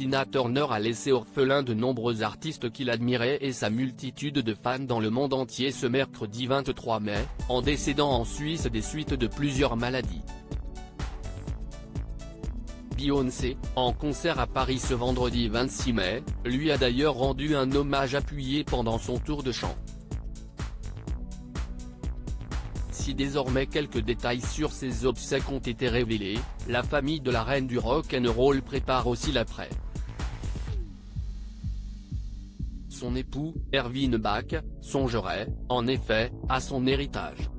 Tina Turner a laissé orphelin de nombreux artistes qu'il admirait et sa multitude de fans dans le monde entier ce mercredi 23 mai, en décédant en Suisse des suites de plusieurs maladies. Beyoncé, en concert à Paris ce vendredi 26 mai, lui a d'ailleurs rendu un hommage appuyé pendant son tour de chant. Si désormais quelques détails sur ses obsèques ont été révélés, la famille de la reine du rock'n'roll prépare aussi l'après. Son époux, Erwin Bach, songerait, en effet, à son héritage.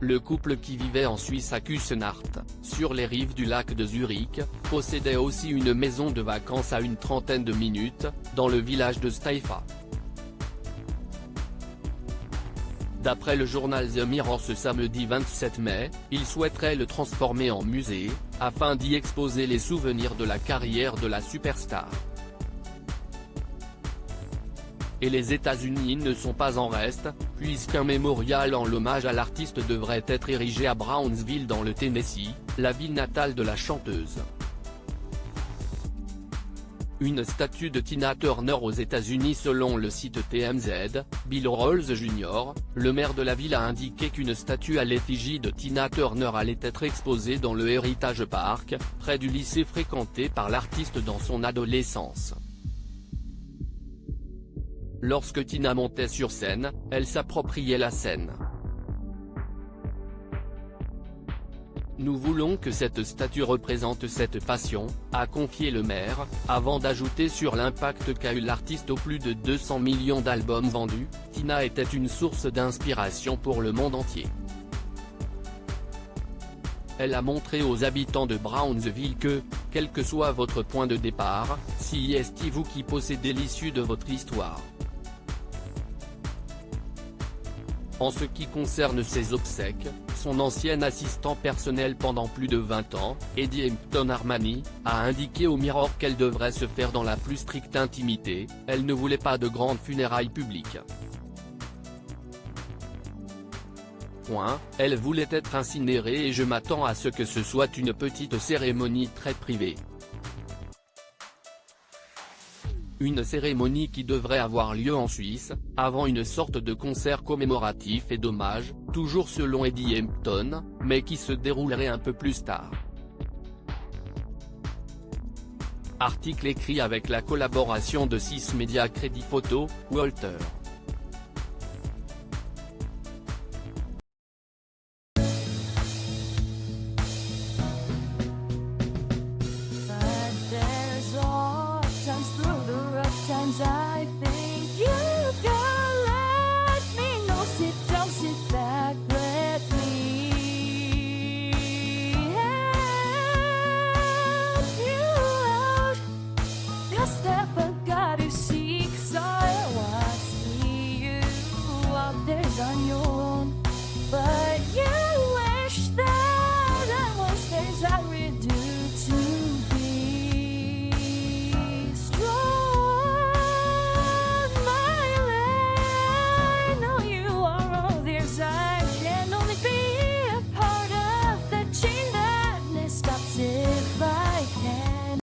Le couple qui vivait en Suisse à Küsnacht, sur les rives du lac de Zurich, possédait aussi une maison de vacances à une trentaine de minutes, dans le village de Staffa. D'après le journal The Mirror ce samedi 27 mai, il souhaiterait le transformer en musée, afin d'y exposer les souvenirs de la carrière de la superstar. Et les États-Unis ne sont pas en reste, puisqu'un mémorial en l'hommage à l'artiste devrait être érigé à Brownsville dans le Tennessee, la ville natale de la chanteuse. Une statue de Tina Turner aux États-Unis selon le site TMZ, Bill Rawls Jr., le maire de la ville a indiqué qu'une statue à l'effigie de Tina Turner allait être exposée dans le Heritage Park, près du lycée fréquenté par l'artiste dans son adolescence. Lorsque Tina montait sur scène, elle s'appropriait la scène. Nous voulons que cette statue représente cette passion, a confié le maire, avant d'ajouter sur l'impact qu'a eu l'artiste aux plus de 200 millions d'albums vendus, Tina était une source d'inspiration pour le monde entier. Elle a montré aux habitants de Brownsville que, quel que soit votre point de départ, si est vous qui possédez l'issue de votre histoire. En ce qui concerne ses obsèques, son ancien assistant personnel pendant plus de 20 ans, Eddie Hampton Armani, a indiqué au Mirror qu'elle devrait se faire dans la plus stricte intimité, elle ne voulait pas de grandes funérailles publiques. Elle voulait être incinérée et je m'attends à ce que ce soit une petite cérémonie très privée. Une cérémonie qui devrait avoir lieu en Suisse, avant une sorte de concert commémoratif et d'hommage, toujours selon Eddie Hampton, mais qui se déroulerait un peu plus tard. Article écrit avec la collaboration de 6 médias Crédit Photo, Walter. I think you can let me know. Sit down, sit back, let me help you out. Just step, I got to see.